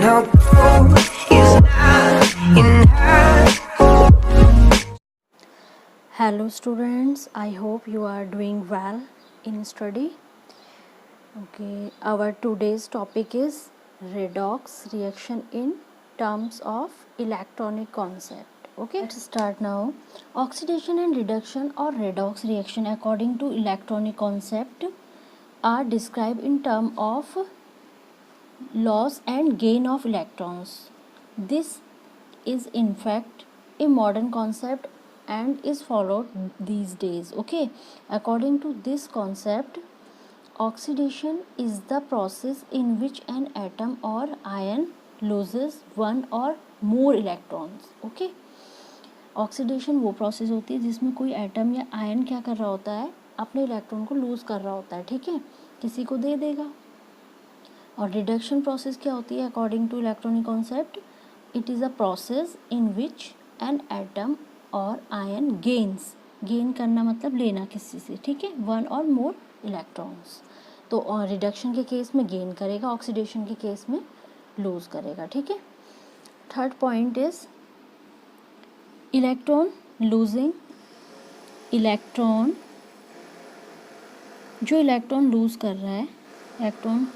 your goal is not in her. Hello students, I hope you are doing well in study. Okay, our today's topic is redox reaction in terms of electronic concept. Okay, let's start now. Oxidation and reduction or redox reaction according to electronic concept are described in terms of loss and gain of electrons. This is in fact a modern concept and is followed these days. Okay, according to this concept, oxidation is the process in which an atom or ion loses one or more electrons. Okay, oxidation वो process होती है जिसमें कोई atom या ion क्या कर रहा होता है, अपने इलेक्ट्रॉन को लूज कर रहा होता है. ठीक है, किसी को दे देगा. और रिडक्शन प्रोसेस क्या होती है according to electronic concept? It is a process in which an atom or ion gains. Gain करना मतलब लेना किसी से. ठीक है, वन और मोर इलेक्ट्रॉन्स. तो रिडक्शन के केस में गेन करेगा, ऑक्सीडेशन के केस में लूज करेगा. ठीक है. Third point is electron losing. Electron जो इलेक्ट्रॉन लूज कर रहा है, electron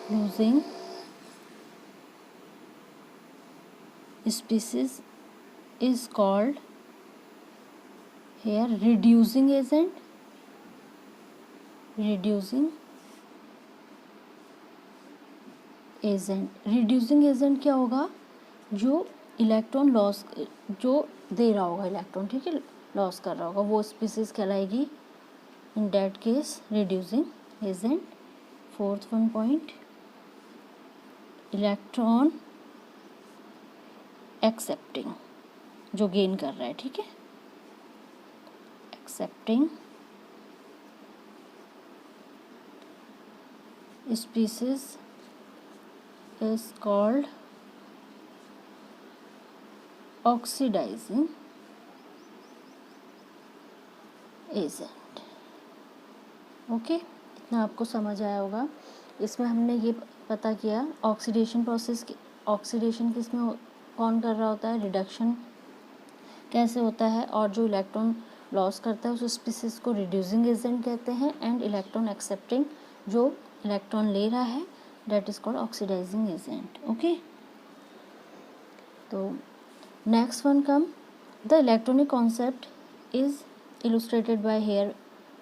losing species is called here reducing agent. Reducing agent क्या होगा? जो इलेक्ट्रॉन लॉस, जो दे रहा होगा इलेक्ट्रॉन, ठीक है, लॉस कर रहा होगा, वो स्पीसीज कहलाएगी. In that case reducing agent. Fourth one point, electron accepting, जो गेन कर रहा है. ठीक है, accepting species is called oxidising agent. Okay, इतना आपको समझ आया होगा. इसमें हमने ये पता किया ऑक्सीडेशन प्रोसेस की. ऑक्सीडेशन किसमें कौन कर रहा होता है, रिडक्शन कैसे होता है, और जो इलेक्ट्रॉन लॉस करता है उस स्पीसीज को रिड्यूसिंग एजेंट कहते हैं. एंड इलेक्ट्रॉन एक्सेप्टिंग, जो इलेक्ट्रॉन ले रहा है, that is called oxidising agent. Okay, तो next one come the electronic concept is illustrated by here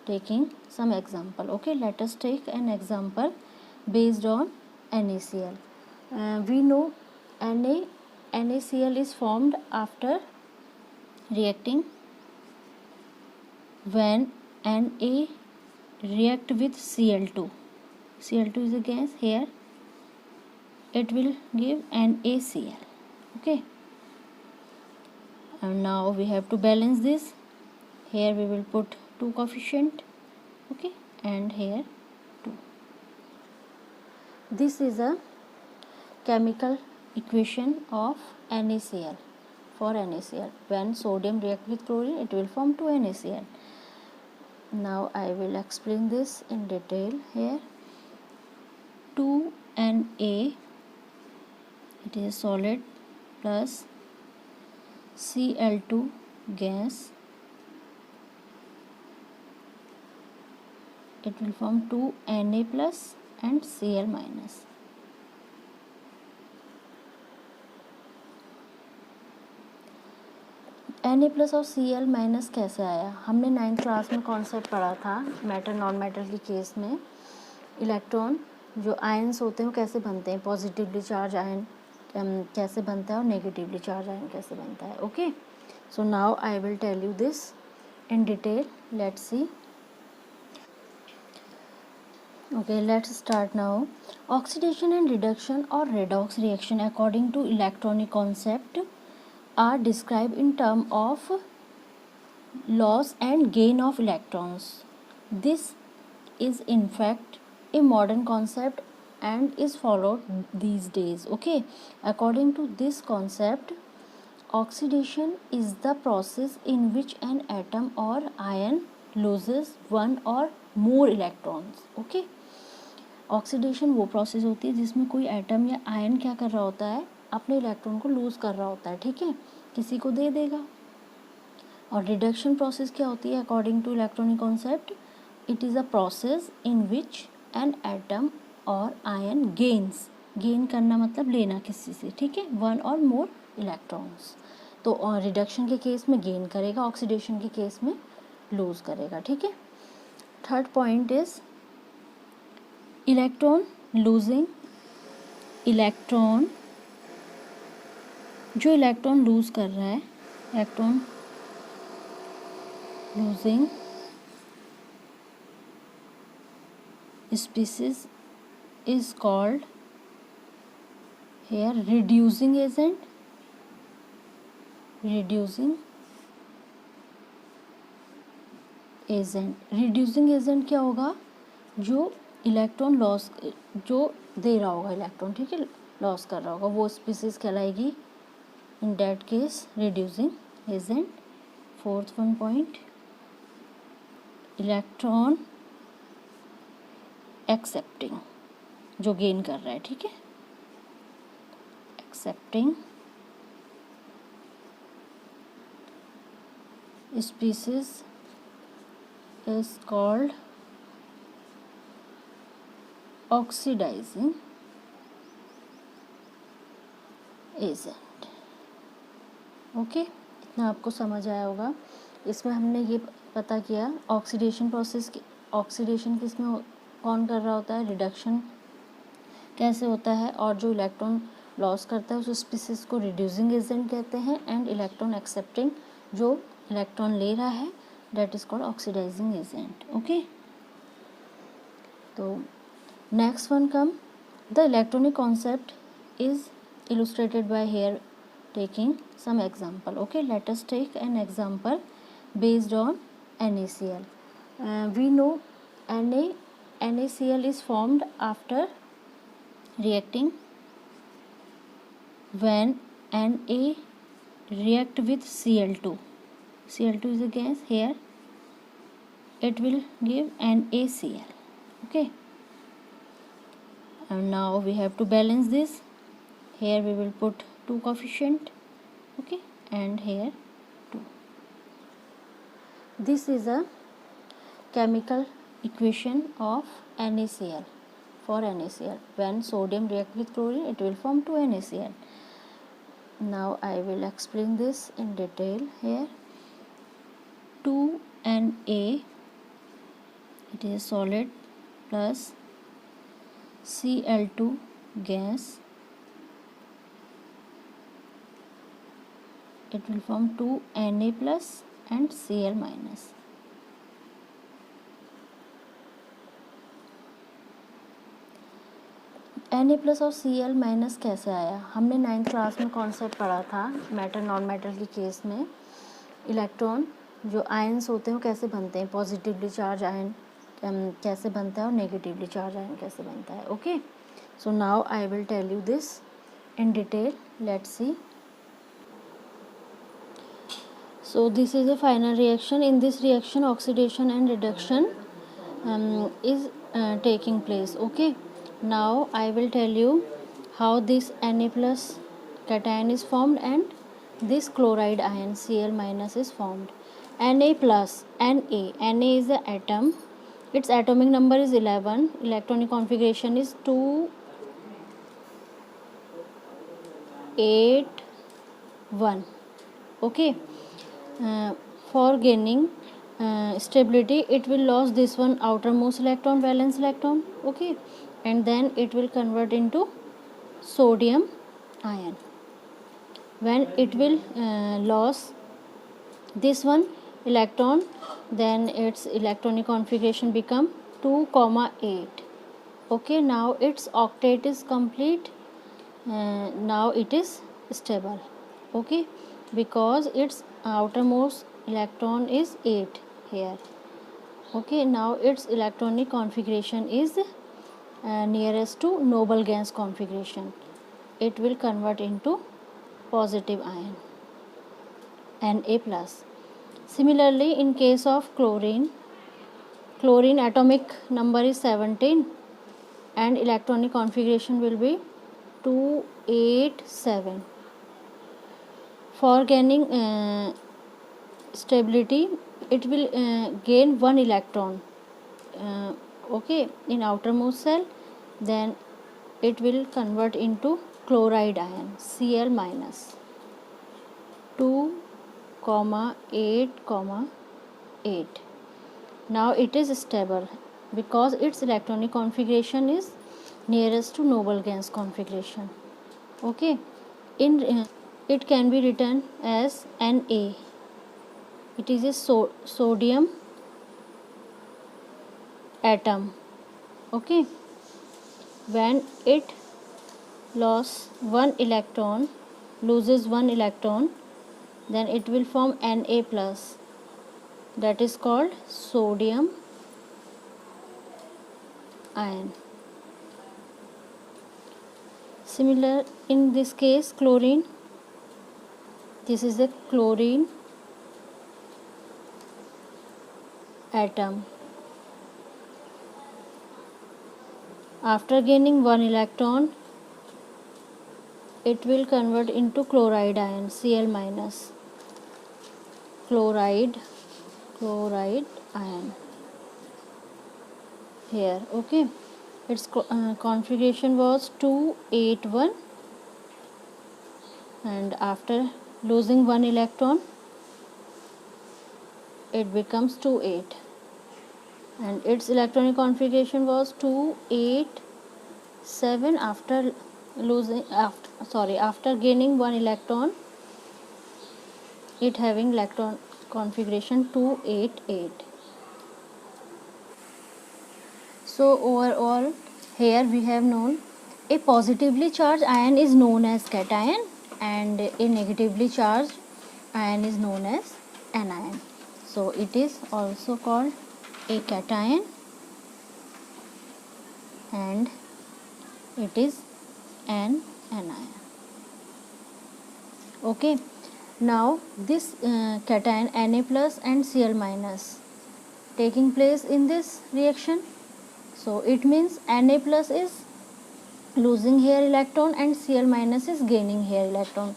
taking some example. Okay, let us take an example based on NaCl. We know NaCl is formed after reacting when Na react with Cl2. Cl2 is a gas. Here it will give NaCl. Okay, and now we have to balance this. Here we will put 2 coefficient. Okay, and here 2. This is a chemical equation of NaCl. For NaCl, when sodium react with chlorine, it will form 2 NaCl. Now I will explain this in detail. Here 2Na, it is solid, plus Cl2 gas, it will form 2Na plus and Cl minus. Na plus और Cl minus कैसे आया? हमने 9th class में concept पढ़ा था matter non matter के case में. Electron जो आयन्स होते हैं वो कैसे बनते हैं, पॉजिटिवली चार्ज आयन कैसे बनता है और नेगेटिवली चार्ज आयन कैसे बनता है. Okay, so now I will tell you this in detail. Let's see. Okay, let's start now. Oxidation and reduction or redox reaction according to electronic concept are described in terms of loss and gain of electrons. This is in fact a modern concept and is followed these days. Okay, according to this concept, oxidation is the process in which an atom or ion loses one or more electrons. Okay, oxidation वो process होती है जिसमें कोई atom या ion क्या कर रहा होता है, अपने इलेक्ट्रॉन को लूज़ कर रहा होता है, ठीक है, किसी को दे देगा। और रिडक्शन प्रोसेस क्या होती है according to electronic concept, it is a process in which an atom or ion gains, gain करना मतलब लेना किसी से, ठीक है, वन और मोर इलेक्ट्रॉन्स। तो रिडक्शन के केस में गेन करेगा, ऑक्सीडेशन के केस में लूज करेगा, ठीक है। Third point is electron losing. Electron, जो इलेक्ट्रॉन लूज कर रहा है, electron losing species is called here reducing agent. reducing agent क्या होगा, जो इलेक्ट्रॉन लॉस, जो दे रहा होगा इलेक्ट्रॉन, ठीक है, लॉस कर रहा होगा, वो स्पीसीज कहलाएगी in that case reducing agent. Fourth one point, electron accepting, जो गेन कर रहा है, ठीक है, accepting species is called oxidising agent. Okay, इतना आपको समझ आया होगा। इसमें हमने ये पता किया ऑक्सीडेशन प्रोसेस, ऑक्सीडेशन किसमें कौन कर रहा होता है, रिडक्शन कैसे होता है, और जो इलेक्ट्रॉन लॉस करता है उस स्पीसीज को रिड्यूसिंग एजेंट कहते हैं, एंड इलेक्ट्रॉन एक्सेप्टिंग, जो इलेक्ट्रॉन ले रहा है, that is called oxidising agent. Okay, तो next one come the electronic concept is illustrated by here taking some example. Okay, let us take an example based on NaCl. We know NaCl is formed after reacting when Na react with Cl2. Cl2 is a gas, here it will give NaCl. Okay, and now we have to balance this. Here we will put 2 coefficient, okay, and here 2. This is a chemical equation of NaCl. For NaCl, when sodium react with chlorine, it will form 2 NaCl. Now I will explain this in detail here. 2Na, it is solid, plus Cl2 gas, it will form 2Na plus and Cl minus. Na plus और Cl minus कैसे आया, हमने 9th class में concept पढ़ा था matter non matter के case में। Electron जो आयंस होते हैं वो कैसे बनते हैं, पॉजिटिवली चार्ज आयन कैसे बनता है और नेगेटिवली चार्ज आयन कैसे बनता है। Okay, so now I will tell you this in detail, let's see. So this is a final reaction. In this reaction, oxidation and reduction is taking place. Okay, now I will tell you how this Na plus cation is formed and this chloride ion Cl minus is formed. Na plus, Na is the atom. Its atomic number is 11. Electronic configuration is 2, 8, 1. Okay. For gaining stability, it will lose this one outermost electron, valence electron, okay, and then it will convert into sodium ion. When it will lose this one electron, then its electronic configuration become 2,8. okay, now its octet is complete. Now it is stable, okay, because its outermost electron is 8 here. Okay, now its electronic configuration is nearest to noble gas configuration. It will convert into positive ion, Na plus. Similarly, in case of chlorine atomic number is 17 and electronic configuration will be 287. For gaining stability, it will gain one electron okay, in outermost cell. Then it will convert into chloride ion, Cl minus, 2,8,8. Now it is stable because its electronic configuration is nearest to noble gas configuration. Okay, it can be written as Na. It is a sodium atom. Okay, when it loses one electron, then it will form Na plus, that is called sodium ion. Similar in this case, chlorine, this is a chlorine atom. After gaining one electron, it will convert into chloride ion, Cl minus, chloride ion here. Okay, its configuration was 281, and after losing one electron, it becomes 28, and its electronic configuration was 287. After gaining one electron, it having electron configuration 288. So overall, here we have known a positively charged ion is known as cation, and a negatively charged ion is known as anion. So it is also called a cation, and it is an anion. Okay, now this cation Na plus and Cl minus taking place in this reaction. So it means Na plus is losing here electron and Cl minus is gaining here electron,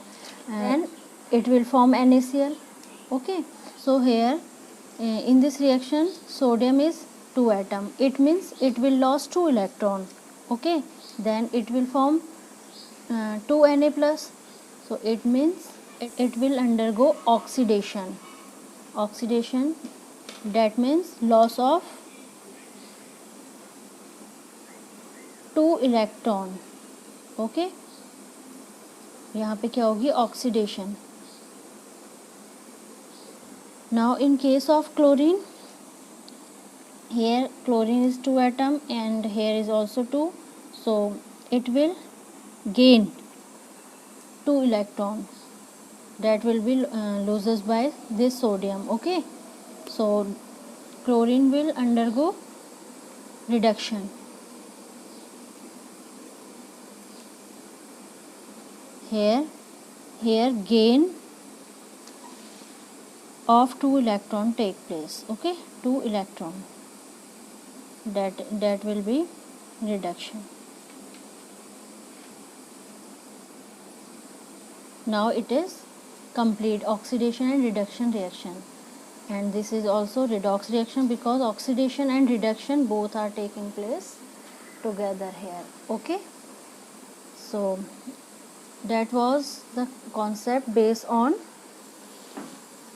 and it will form NaCl. Okay, so here in this reaction, sodium is 2 atom. It means it will lose 2 electron. Okay, then it will form 2 Na plus. So it means it will undergo oxidation. Oxidation, that means loss of 2 electron. Okay, यहाँ पे क्या होगी, oxidation. Now in case of chlorine, here chlorine is 2 atom and here is also 2, so it will gain 2 electron, that will be loses by this sodium. Okay, so chlorine will undergo reduction. Here gain of 2 electron take place. Okay, 2 electron, that will be reduction. Now it is complete oxidation and reduction reaction, and this is also redox reaction because oxidation and reduction both are taking place together here. Okay, so that was the concept based on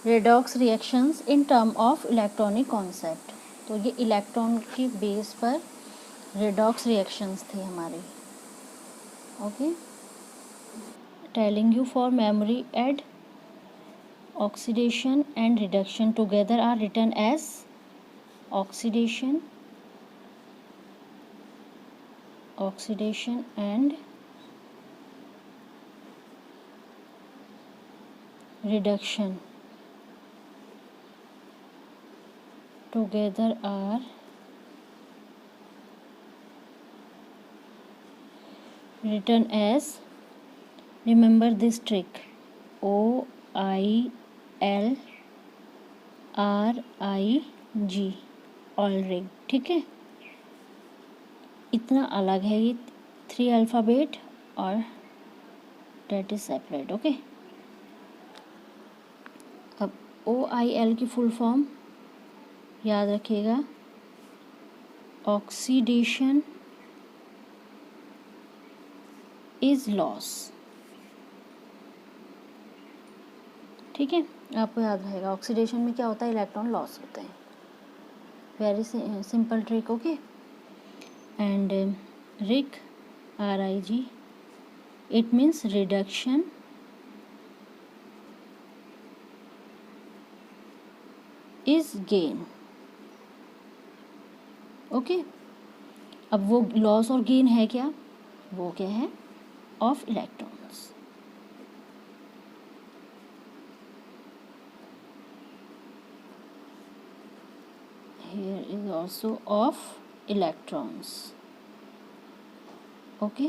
redox reactions in term of electronic concept. तो ये electron की base पर redox reactions थी हमारी. Okay, telling you for memory, add oxidation and reduction together are written as oxidation and reduction together are written as, remember this trick, OILRIG, ऑलरिग. ठीक है, इतना अलग है ये 3 अल्फ़ाबेट और डेट इज सेपरेट. ओके, अब OIL की फुल फॉर्म याद रखिएगा, ऑक्सीडेशन इज लॉस. ठीक है, आपको याद रहेगा ऑक्सीडेशन में क्या होता है, इलेक्ट्रॉन लॉस होते हैं. Very simple trick. Okay, and rig, RIG, it means reduction is gain. Okay, अब वो लॉस और गेन है क्या, वो क्या है, of electrons. Here is also of electrons. Okay,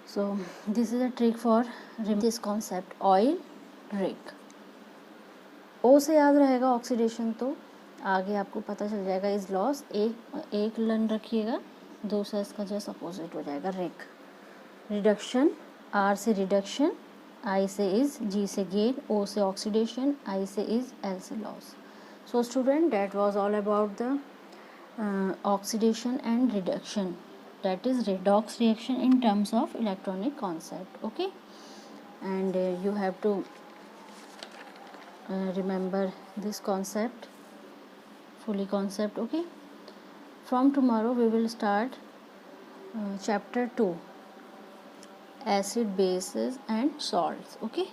so this is a trick for this concept. Oil rig, O से याद रहेगा ऑक्सीडेशन, तो आगे आपको पता चल जाएगा इज लॉस. एक लन रखिएगा, दूसरा इसका जस्ट अपोजिट हो जाएगा, रिग. रिडक्शन, R से रिडक्शन, I से इज, G से गेन, O से ऑक्सीडेशन, I से इज, L से loss. So student, that was all about the oxidation and reduction, that is redox reaction in terms of electronic concept. Okay, and you have to remember this concept, fully concept. Okay, from tomorrow we will start chapter 2, acid, bases and salts. Okay,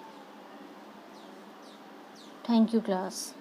thank you class.